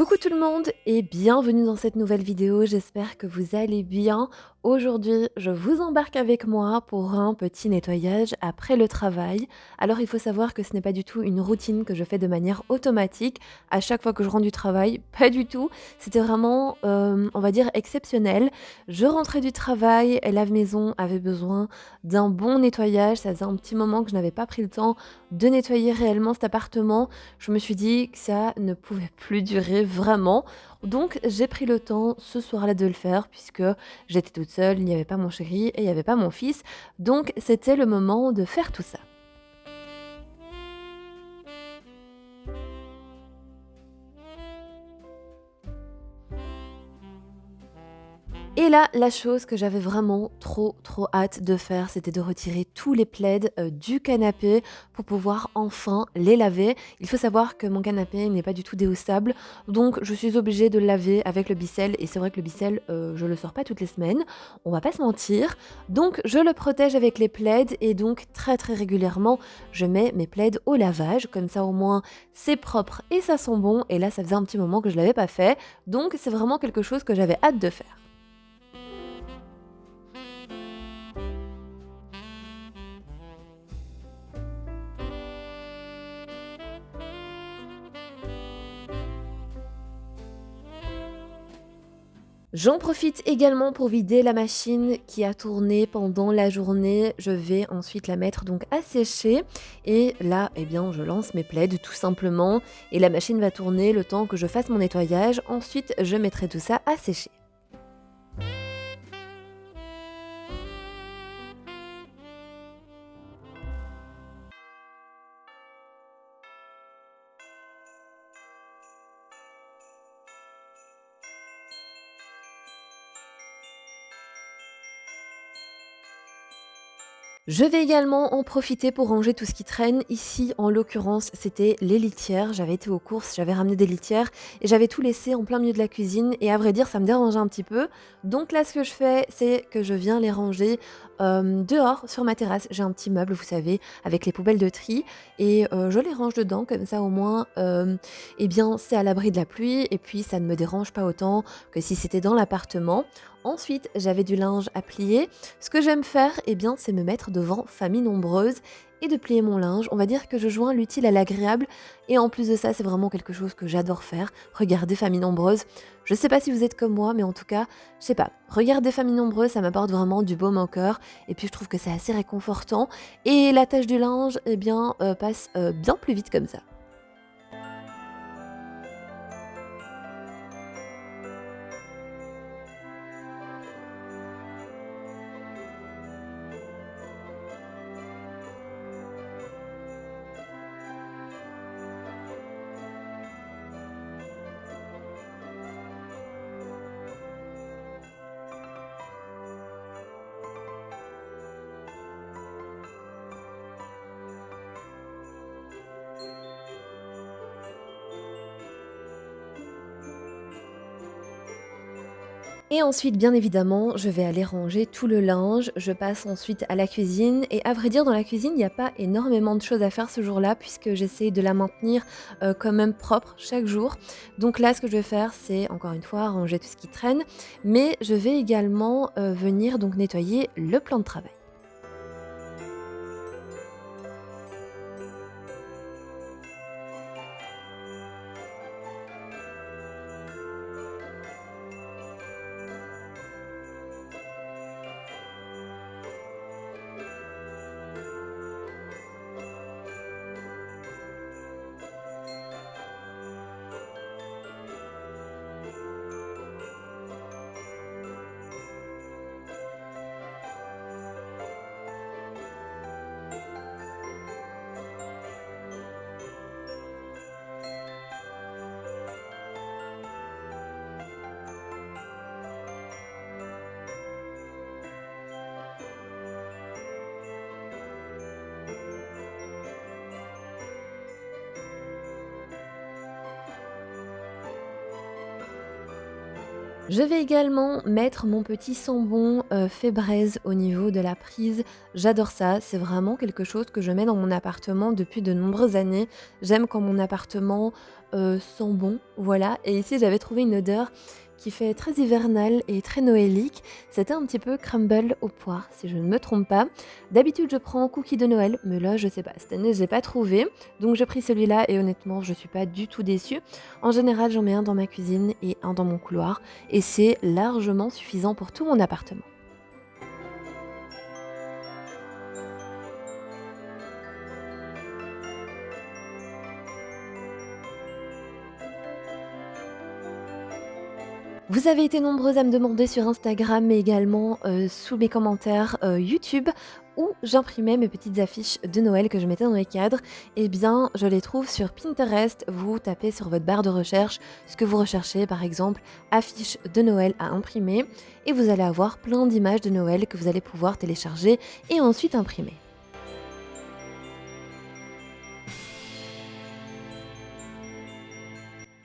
Coucou tout le monde et bienvenue dans cette nouvelle vidéo, j'espère que vous allez bien. Aujourd'hui, je vous embarque avec moi pour un petit nettoyage après le travail. Alors il faut savoir que ce n'est pas du tout une routine que je fais de manière automatique à chaque fois que je rentre du travail, pas du tout. C'était vraiment, on va dire, exceptionnel. Je rentrais du travail et la maison avait besoin d'un bon nettoyage. Ça faisait un petit moment que je n'avais pas pris le temps de nettoyer réellement cet appartement. Je me suis dit que ça ne pouvait plus durer vraiment. Donc j'ai pris le temps ce soir-là de le faire puisque j'étais toute seule, il n'y avait pas mon chéri et il n'y avait pas mon fils. Donc c'était le moment de faire tout ça. Et là, la chose que j'avais vraiment trop hâte de faire, c'était de retirer tous les plaids, du canapé pour pouvoir enfin les laver. Il faut savoir que mon canapé n'est pas du tout déhaussable, donc je suis obligée de le laver avec le Bicel et c'est vrai que le Bicel, je le sors pas toutes les semaines, on va pas se mentir. Donc je le protège avec les plaids et donc très régulièrement, je mets mes plaids au lavage. Comme ça, au moins, c'est propre et ça sent bon et là, ça faisait un petit moment que je l'avais pas fait, donc c'est vraiment quelque chose que j'avais hâte de faire. J'en profite également pour vider la machine qui a tourné pendant la journée. Je vais ensuite la mettre donc à sécher et là, eh bien, je lance mes plaids tout simplement et la machine va tourner le temps que je fasse mon nettoyage. Ensuite, je mettrai tout ça à sécher. Je vais également en profiter pour ranger tout ce qui traîne. Ici, en l'occurrence, c'était les litières. J'avais été aux courses, j'avais ramené des litières et j'avais tout laissé en plein milieu de la cuisine. Et à vrai dire, ça me dérangeait un petit peu. Donc là, ce que je fais, c'est que je viens les ranger dehors sur ma terrasse. J'ai un petit meuble, vous savez, avec les poubelles de tri et je les range dedans. Comme ça, au moins, eh bien, c'est à l'abri de la pluie et puis ça ne me dérange pas autant que si c'était dans l'appartement. Ensuite, j'avais du linge à plier. Ce que j'aime faire, eh bien, c'est me mettre devant famille nombreuse et de plier mon linge. On va dire que je joins l'utile à l'agréable et en plus de ça, c'est vraiment quelque chose que j'adore faire. Regarder famille nombreuse. Je sais pas si vous êtes comme moi, mais en tout cas, je sais pas. Regarder famille nombreuse, ça m'apporte vraiment du baume au cœur et puis je trouve que c'est assez réconfortant et la tâche du linge, eh bien, passe bien plus vite comme ça. Et ensuite, bien évidemment, je vais aller ranger tout le linge. Je passe ensuite à la cuisine et à vrai dire, dans la cuisine, il n'y a pas énormément de choses à faire ce jour-là puisque j'essaie de la maintenir, quand même propre chaque jour. Donc là, ce que je vais faire, c'est encore une fois ranger tout ce qui traîne, mais je vais également, venir donc nettoyer le plan de travail. Je vais également mettre mon petit sambon, fait braise au niveau de la prise. J'adore ça, c'est vraiment quelque chose que je mets dans mon appartement depuis de nombreuses années. J'aime quand mon appartement, sent bon, voilà et ici j'avais trouvé une odeur qui fait très hivernale et très noëlique. C'était un petit peu crumble aux poires, si je ne me trompe pas. D'habitude, je prends cookie de Noël, mais là, je sais pas, cette année, j'ai pas trouvé, donc j'ai pris celui-là et honnêtement, je suis pas du tout déçue. En général, j'en mets un dans ma cuisine et un dans mon couloir et c'est largement suffisant pour tout mon appartement. Vous avez été nombreuses à me demander sur Instagram, mais également, sous mes commentaires, YouTube, où j'imprimais mes petites affiches de Noël que je mettais dans les cadres. Eh bien, je les trouve sur Pinterest. Vous tapez sur votre barre de recherche ce que vous recherchez, par exemple, affiches de Noël à imprimer et vous allez avoir plein d'images de Noël que vous allez pouvoir télécharger et ensuite imprimer.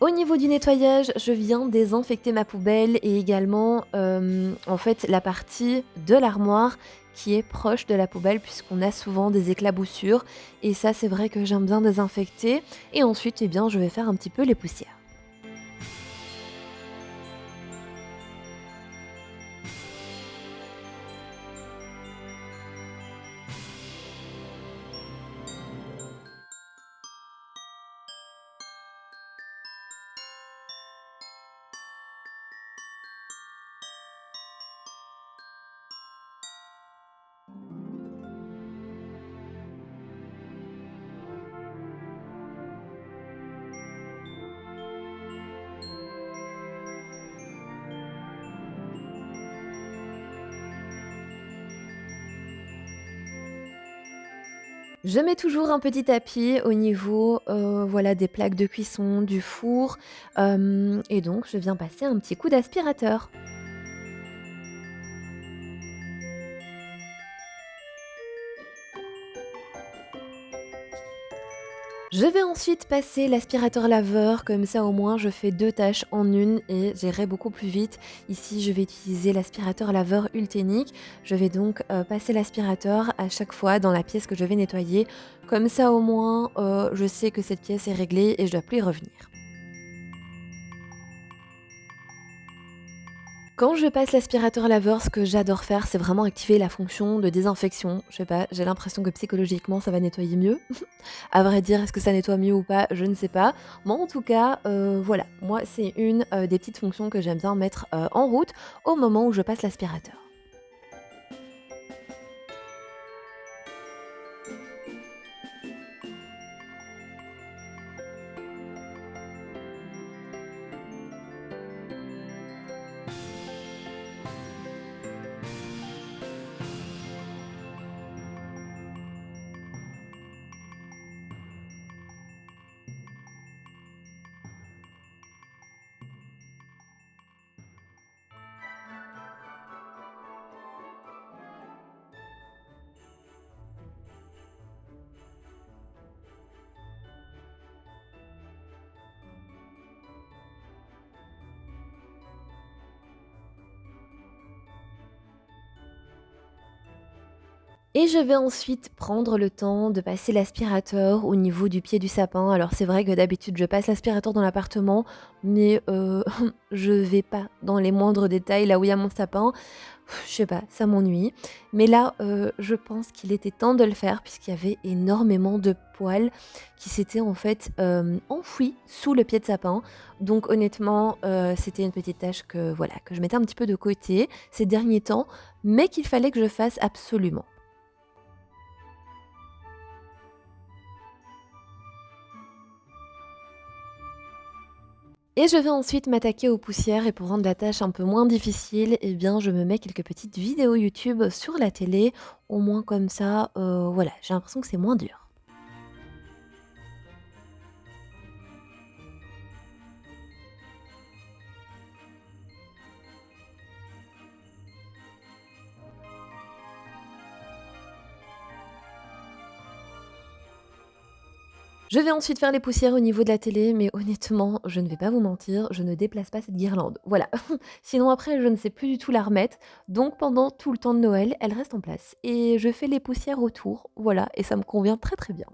Au niveau du nettoyage, je viens désinfecter ma poubelle et également, en fait, la partie de l'armoire qui est proche de la poubelle puisqu'on a souvent des éclaboussures et ça, c'est vrai que j'aime bien désinfecter et ensuite, eh bien, je vais faire un petit peu les poussières. Je mets toujours un petit tapis au niveau, voilà, des plaques de cuisson, du four, et donc je viens passer un petit coup d'aspirateur. Je vais ensuite passer l'aspirateur laveur, comme ça au moins je fais 2 tâches en une et j'irai beaucoup plus vite. Ici, je vais utiliser l'aspirateur laveur Ultenic. Je vais donc, passer l'aspirateur à chaque fois dans la pièce que je vais nettoyer. Comme ça au moins, je sais que cette pièce est réglée et je dois plus y revenir. Quand je passe l'aspirateur laveur, ce que j'adore faire, c'est vraiment activer la fonction de désinfection. Je sais pas, j'ai l'impression que psychologiquement ça va nettoyer mieux. À vrai dire, est-ce que ça nettoie mieux ou pas? Je ne sais pas. Mais en tout cas, voilà, moi c'est une, des petites fonctions que j'aime bien mettre, en route au moment où je passe l'aspirateur. Et je vais ensuite prendre le temps de passer l'aspirateur au niveau du pied du sapin. Alors c'est vrai que d'habitude je passe l'aspirateur dans l'appartement, mais je vais pas dans les moindres détails là où il y a mon sapin. Je sais pas, ça m'ennuie. Mais là, je pense qu'il était temps de le faire puisqu'il y avait énormément de poils qui s'étaient en fait, enfouis sous le pied de sapin. Donc honnêtement, c'était une petite tâche que voilà, que je mettais un petit peu de côté ces derniers temps, mais qu'il fallait que je fasse absolument. Et je vais ensuite m'attaquer aux poussières et pour rendre la tâche un peu moins difficile, eh bien, je me mets quelques petites vidéos YouTube sur la télé. Au moins comme ça, voilà, j'ai l'impression que c'est moins dur. Je vais ensuite faire les poussières au niveau de la télé, mais honnêtement, je ne vais pas vous mentir, je ne déplace pas cette guirlande. Voilà. Sinon après, je ne sais plus du tout la remettre. Donc pendant tout le temps de Noël, elle reste en place. Et je fais les poussières autour. Voilà. Et ça me convient très très bien.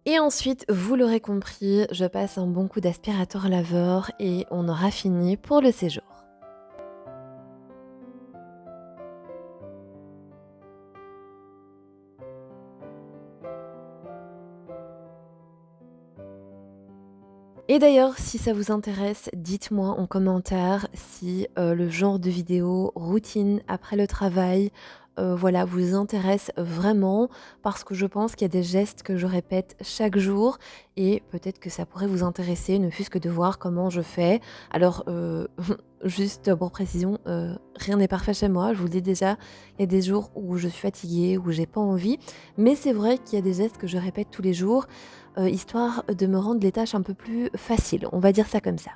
Et ensuite, vous l'aurez compris, je passe un bon coup d'aspirateur laveur et on aura fini pour le séjour. Et d'ailleurs, si ça vous intéresse, dites-moi en commentaire si, le genre de vidéo routine après le travail, voilà, vous intéresse vraiment parce que je pense qu'il y a des gestes que je répète chaque jour et peut-être que ça pourrait vous intéresser, ne fût-ce que de voir comment je fais. Alors, juste pour précision, rien n'est parfait chez moi, je vous le dis déjà, il y a des jours où je suis fatiguée, où j'ai pas envie, mais c'est vrai qu'il y a des gestes que je répète tous les jours histoire de me rendre les tâches un peu plus faciles, on va dire ça comme ça.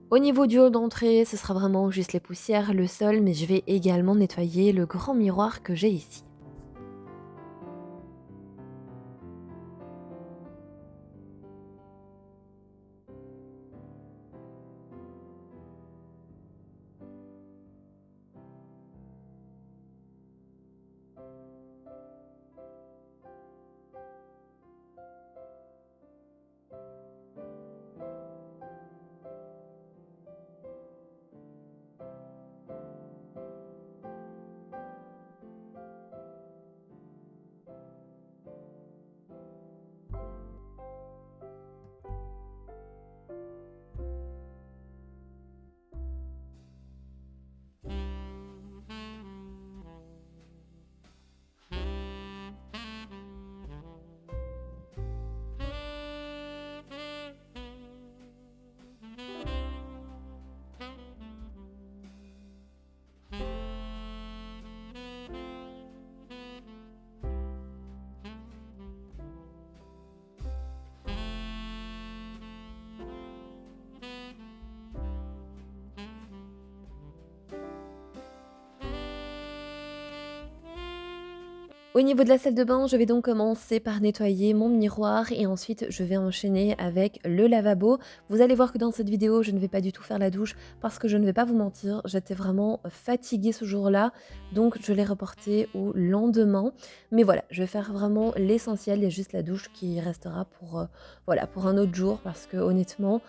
Au niveau du hall d'entrée, ce sera vraiment juste les poussières, le sol, mais je vais également nettoyer le grand miroir que j'ai ici. Au niveau de la salle de bain, je vais donc commencer par nettoyer mon miroir et ensuite je vais enchaîner avec le lavabo. Vous allez voir que dans cette vidéo, je ne vais pas du tout faire la douche parce que je ne vais pas vous mentir, j'étais vraiment fatiguée ce jour-là, donc je l'ai reporté au lendemain. Mais voilà, je vais faire vraiment l'essentiel, il y a juste la douche qui restera pour, voilà, pour un autre jour parce que honnêtement,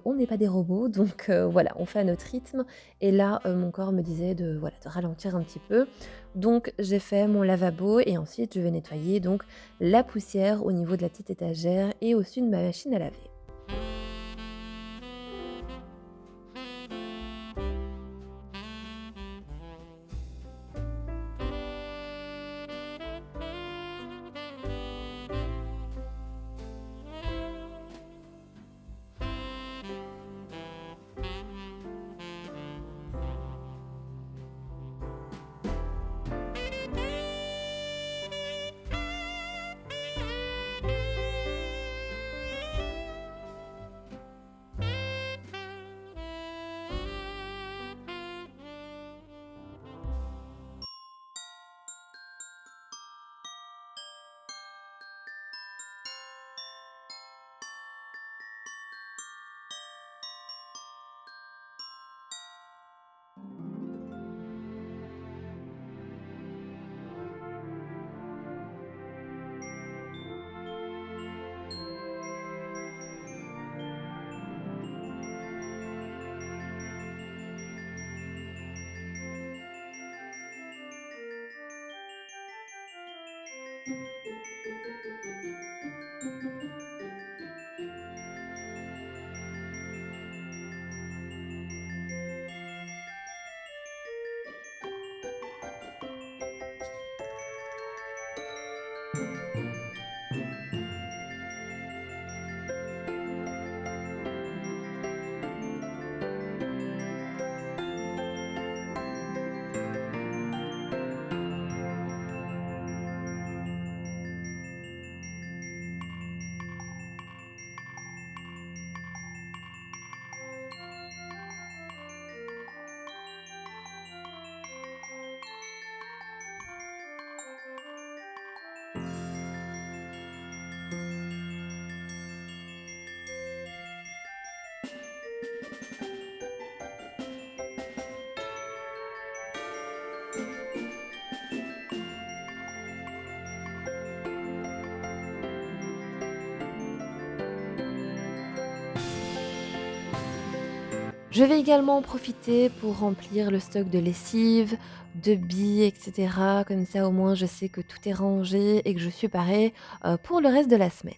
on n'est pas des robots, donc voilà, on fait à notre rythme. Et là, mon corps me disait de, voilà, de ralentir un petit peu. Donc j'ai fait mon lavabo et ensuite je vais nettoyer donc la poussière au niveau de la petite étagère et au-dessus de ma machine à laver. Je vais également en profiter pour remplir le stock de lessive, de billes et cetera. Comme ça, au moins, je sais que tout est rangé et que je suis parée, pour le reste de la semaine.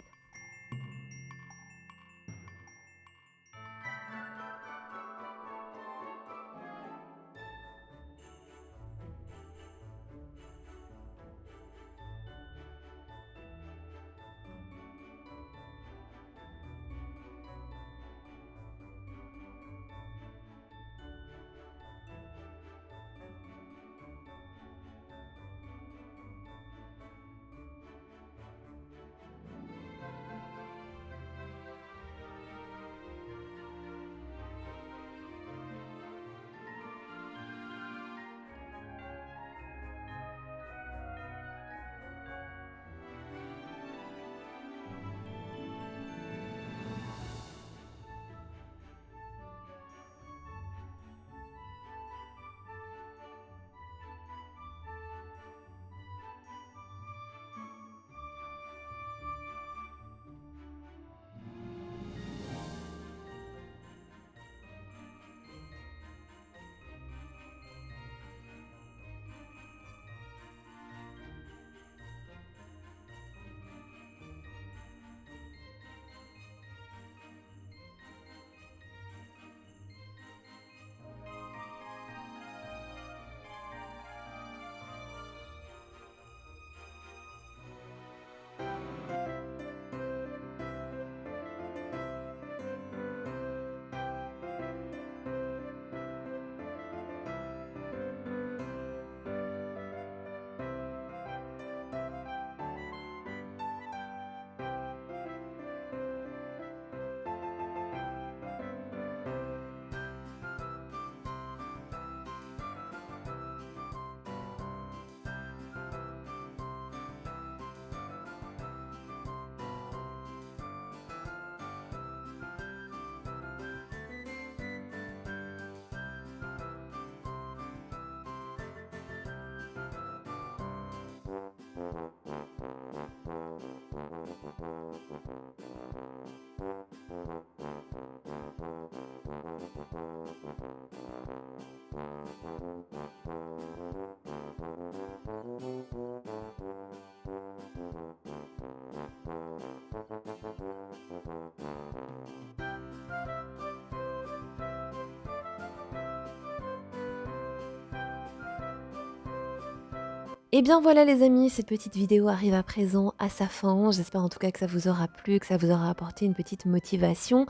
Et bien voilà les amis, cette petite vidéo arrive à présent à sa fin. J'espère en tout cas que ça vous aura plu, que ça vous aura apporté une petite motivation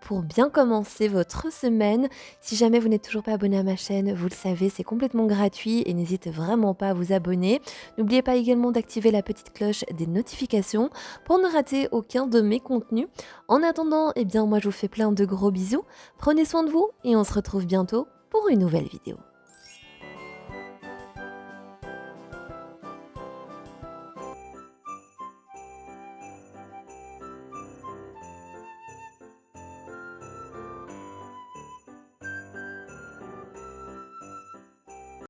pour bien commencer votre semaine. Si jamais vous n'êtes toujours pas abonné à ma chaîne, vous le savez, c'est complètement gratuit et n'hésitez vraiment pas à vous abonner. N'oubliez pas également d'activer la petite cloche des notifications pour ne rater aucun de mes contenus. En attendant, eh bien moi je vous fais plein de gros bisous. Prenez soin de vous et on se retrouve bientôt pour une nouvelle vidéo.